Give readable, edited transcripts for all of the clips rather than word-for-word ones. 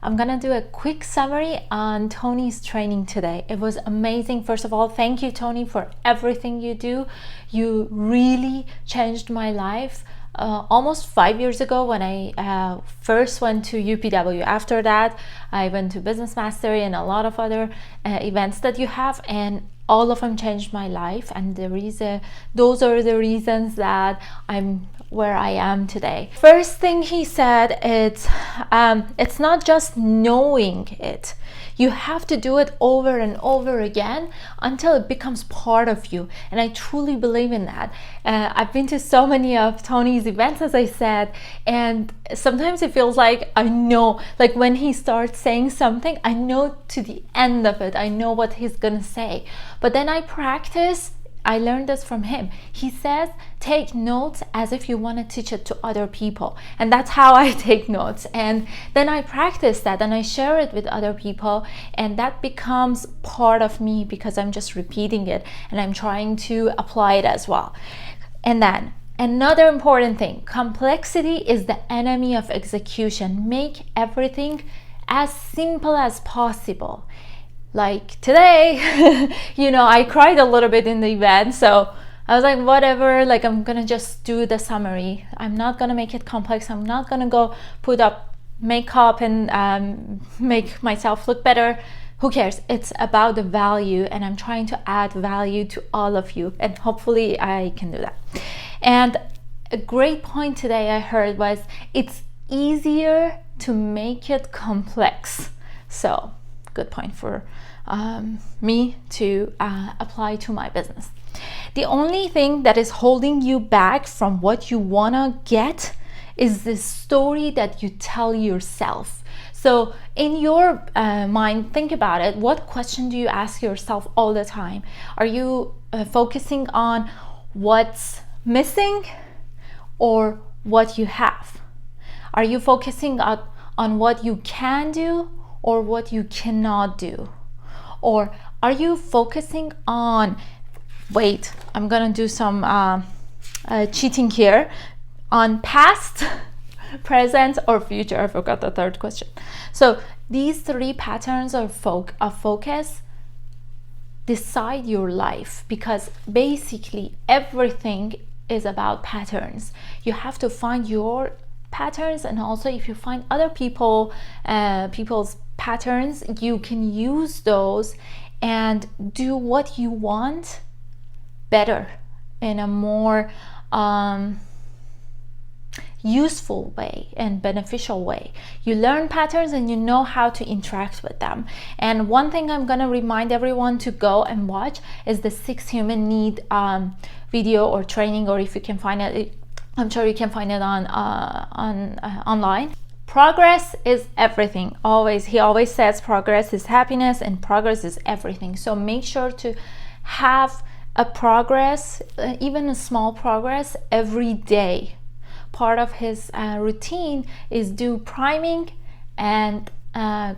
I'm gonna do a quick summary on Tony's training today. It was amazing. First of all, thank you, Tony, for everything you do. You really changed my life. Almost 5 years ago when I first went to UPW. After that, I went to Business Mastery and a lot of other events that you have, and all of them changed my life. And those are the reasons that I'm where I am today. First thing he said, it's not just knowing it. You have to do it over and over again until it becomes part of you. And I truly believe in that. I've been to so many of Tony's events, as I said, and sometimes it feels like I know, like when he starts saying something, I know to the end of it, I know what he's gonna say. But then I practice. I learned this from him. He says, take notes as if you want to teach it to other people. And that's how I take notes. And then I practice that and I share it with other people. And that becomes part of me because I'm just repeating it and I'm trying to apply it as well. And then another important thing, complexity is the enemy of execution. Make everything as simple as possible. Like today, I cried a little bit in the event, so I was like, whatever, like I'm gonna just do the summary. I'm not gonna make it complex. I'm not gonna go put up makeup and make myself look better. Who cares? It's about the value, and I'm trying to add value to all of you, and hopefully I can do that. And a great point today I heard was, it's easier to make it complex. So good point for me to apply to my business. The only thing that is holding you back from what you want to get is the story that you tell yourself. So in your mind, think about it. What question do you ask yourself all the time? Are you focusing on what's missing or what you have? Are you focusing on what you can do or what you cannot do? Or are you focusing on, wait, I'm gonna do some cheating here, on past, present, or future? I forgot the third question. So these three patterns of focus decide your life, because basically everything is about patterns. You have to find your patterns, and also if you find other people's patterns, you can use those and do what you want better in a more useful way and beneficial way. You learn patterns and you know how to interact with them. And one thing I'm gonna remind everyone to go and watch is the 6 human need video or training, or if you can find it, I'm sure you can find it on online. Progress is everything. He always says progress is happiness and progress is everything. So make sure to have a progress, even a small progress, every day. Part of his routine is do priming and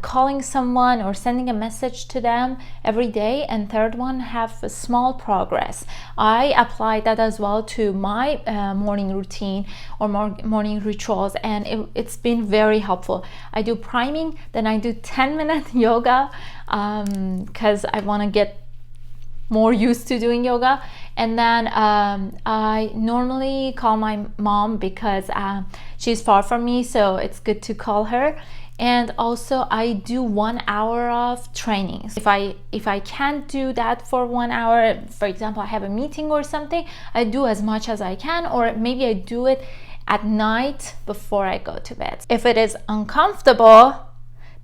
calling someone or sending a message to them every day. And third one, have a small progress. I apply that as well to my morning routine or morning rituals, and it's been very helpful. I do priming, then I do 10-minute yoga because I want to get more used to doing yoga. And then I normally call my mom because she's far from me, so it's good to call her. And also I do 1 hour of trainings. If I can't do that for 1 hour, for example, I have a meeting or something, I do as much as I can, or maybe I do it at night before I go to bed. If it is uncomfortable,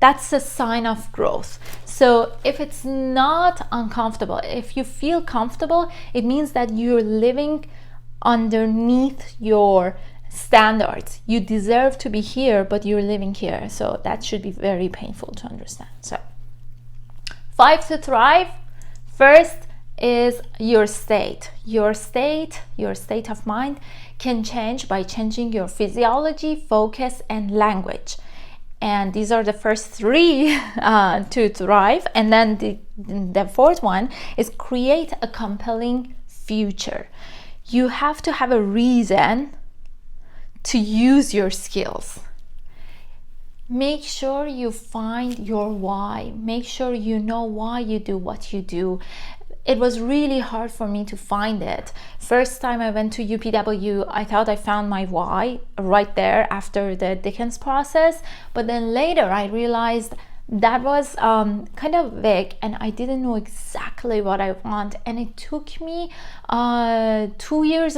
that's a sign of growth. So if it's not uncomfortable, if you feel comfortable, it means that you're living underneath your standards. You deserve to be here, but you're living here. So that should be very painful to understand. So 5 to thrive. First is your state. Your state of mind can change by changing your physiology, focus, and language. And these are the first 3 to thrive. And then the fourth one is create a compelling future. You have to have a reason to use your skills. make sure you find your why. Make sure you know why you do what you do. It was really hard for me to find it. First time I went to UPW, I thought I found my why right there after the Dickens process. But then later I realized that was kind of vague, and I didn't know exactly what I want. And it took me 2.5 years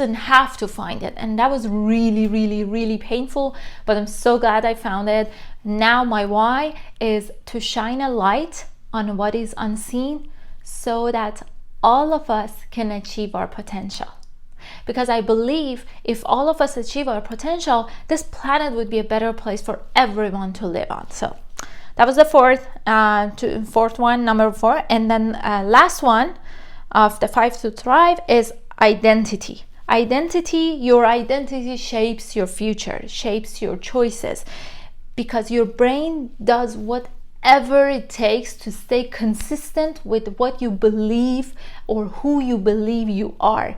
to find it. And that was really, really, really painful. But I'm so glad I found it. Now my why is to shine a light on what is unseen so that all of us can achieve our potential. Because I believe if all of us achieve our potential, this planet would be a better place for everyone to live on. So that was the fourth one, number 4. And then last one of the 5 to thrive is identity. Your identity shapes your future, shapes your choices, because your brain does whatever it takes to stay consistent with what you believe or who you believe you are,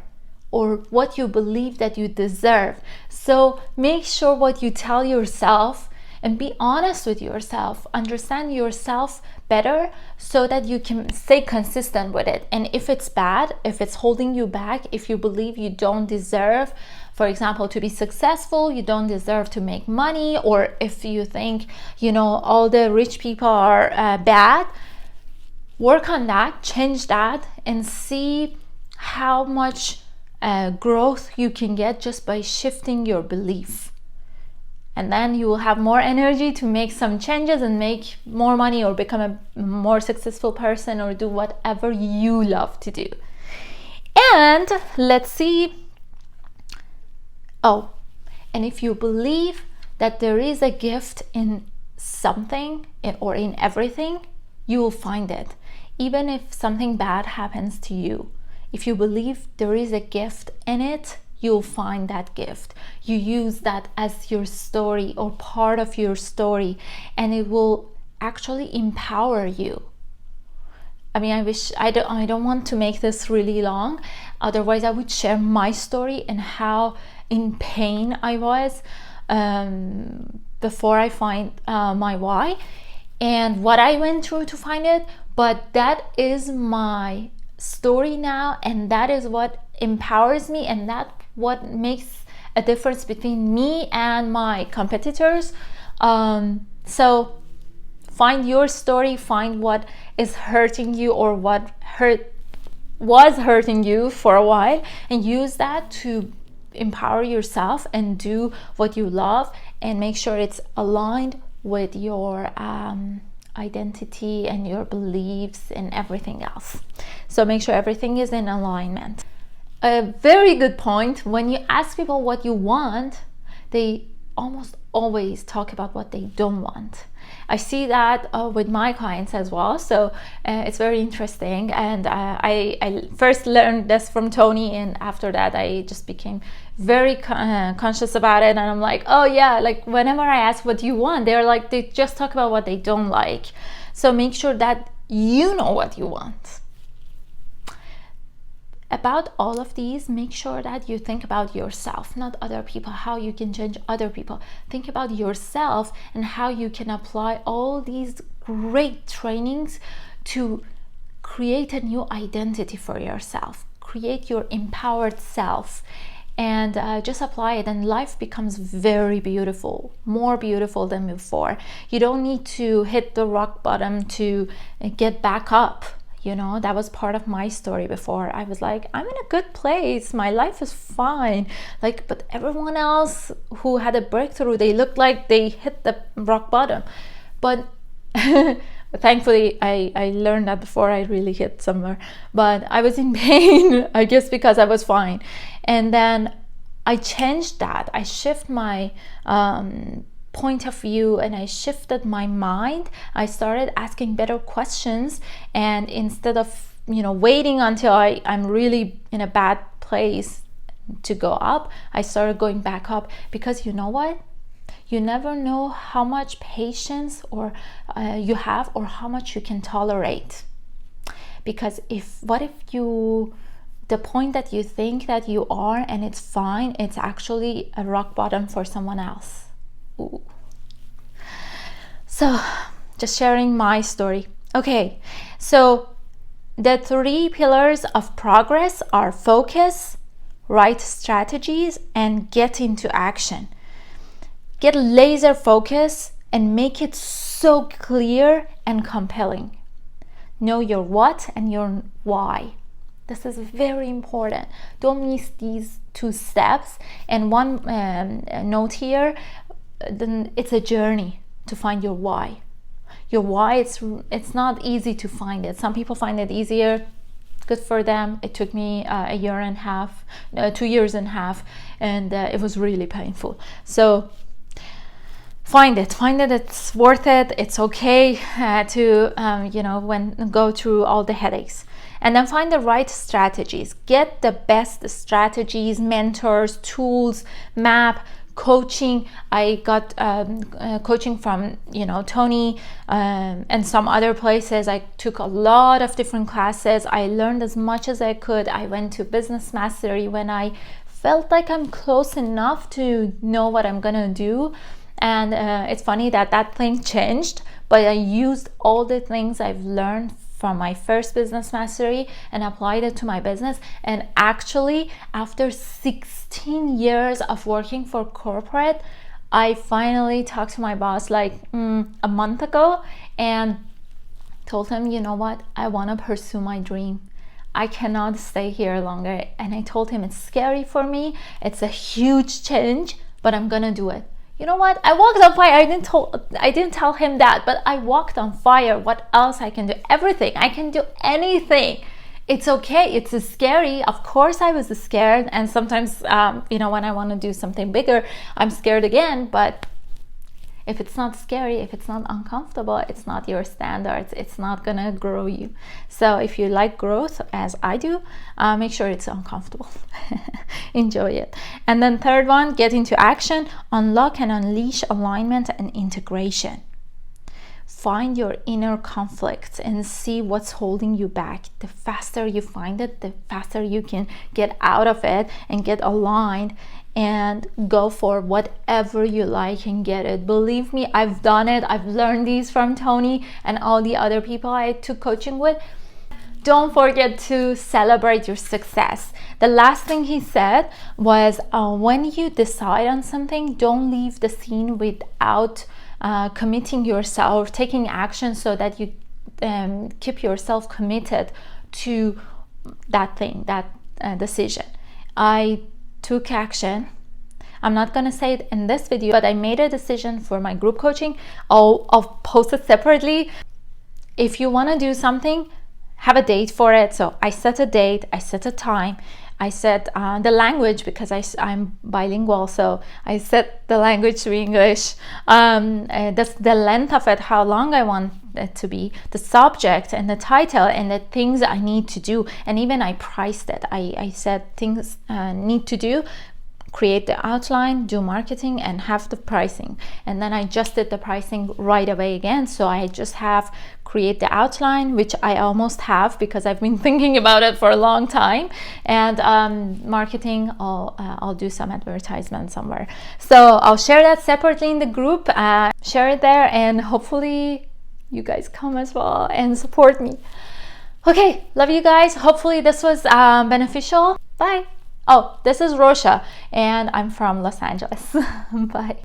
or what you believe that you deserve. So make sure what you tell yourself, and be honest with yourself. Understand yourself better so that you can stay consistent with it. And if it's bad, if it's holding you back, if you believe you don't deserve, for example, to be successful, you don't deserve to make money, or if you think, all the rich people are bad, work on that, change that, and see how much growth you can get just by shifting your belief. And then you will have more energy to make some changes and make more money, or become a more successful person, or do whatever you love to do. And let's see. Oh, and if you believe that there is a gift in something or in everything, you will find it. Even if something bad happens to you, if you believe there is a gift in it, you'll find that gift. You use that as your story or part of your story, and it will actually empower you. I mean, I don't want to make this really long. Otherwise, I would share my story and how in pain I was before I find my why, and what I went through to find it. But that is my story now, and that is what empowers me, and that what makes a difference between me and my competitors. So find your story, find what is hurting you, or what was hurting you for a while, and use that to empower yourself and do what you love, and make sure it's aligned with your identity and your beliefs and everything else. So make sure everything is in alignment. A very good point. When you ask people what you want, they almost always talk about what they don't want. I see that with my clients as well. So it's very interesting. And I first learned this from Tony, and after that I just became very conscious about it. And I'm like, oh yeah, like whenever I ask what you want, they just talk about what they don't like. So make sure that you know what you want. About all of these, make sure that you think about yourself, not other people, how you can change other people. Think about yourself and how you can apply all these great trainings to create a new identity for yourself, create your empowered self, and just apply it, and life becomes very beautiful, more beautiful than before. You don't need to hit the rock bottom to get back up. That was part of my story before. I was like, I'm in a good place, my life is fine. But everyone else who had a breakthrough, they looked like they hit the rock bottom. But thankfully, I learned that before I really hit somewhere. But I was in pain, I guess, because I was fine. And then I changed that. I shift my point of view, and I shifted my mind. I started asking better questions, and instead of waiting until I'm really in a bad place to go up, I started going back up. Because you know what, you never know how much patience or you have, or how much you can tolerate. Because what if the point that you think that you are and it's fine, it's actually a rock bottom for someone else. Ooh. So just sharing my story. Okay, so the 3 pillars of progress are focus, right strategies, and get into action. Get laser focus and make it so clear and compelling. Know your what and your why. This is very important. Don't miss these 2 steps. And one note here, then it's a journey to find your why. Your why, it's not easy to find it. Some people find it easier. Good for them. It took me 2 years and a half, and it was really painful. So find it. It's worth it. It's okay to go through all the headaches. And then find the right strategies. Get the best strategies, mentors, tools, map, coaching. I got coaching from Tony and some other places. I took a lot of different classes. I learned as much as I could. I went to Business Mastery when I felt like I'm close enough to know what I'm gonna do. And it's funny that thing changed, but I used all the things I've learned from my first Business Mastery and applied it to my business. And actually, after 16 years of working for corporate, I finally talked to my boss like a month ago and told him, you know what, I want to pursue my dream. I cannot stay here longer. And I told him it's scary for me. It's a huge change, but I'm gonna do it. You know what? I walked on fire. I didn't tell him that, but I walked on fire. What else I can do? Everything. I can do anything. It's okay. It's scary. Of course I was scared. And sometimes, when I want to do something bigger, I'm scared again. But if it's not scary, if it's not uncomfortable, it's not your standards. It's not going to grow you. So if you like growth, as I do, make sure it's uncomfortable. Enjoy it. And then 3rd one, get into action. Unlock and unleash alignment and integration. Find your inner conflicts and see what's holding you back. The faster you find it, the faster you can get out of it and get aligned and go for whatever you like and get it. Believe me, I've done it. I've learned these from Tony and all the other people I took coaching with. Don't forget to celebrate your success. The last thing he said was, when you decide on something, don't leave the scene without committing yourself, taking action so that you keep yourself committed to that thing, that decision. I took action. I'm not going to say it in this video, but I made a decision for my group coaching. I'll post it separately. If you want to do something, have a date for it. So I set a date, I set a time, I set the language, because I'm bilingual, so I set the language to English. That's the length of it, how long I want it to be, the subject and the title and the things I need to do. And even I priced it. I said things need to do, create the outline, do marketing, and have the pricing. And then I just did the pricing right away again. So I just have create the outline, which I almost have because I've been thinking about it for a long time. And marketing, I'll do some advertisement somewhere. So I'll share that separately in the group, share it there, and hopefully you guys come as well and support me. Okay, love you guys. Hopefully this was beneficial. Bye. Oh, this is Rosha, and I'm from Los Angeles. Bye.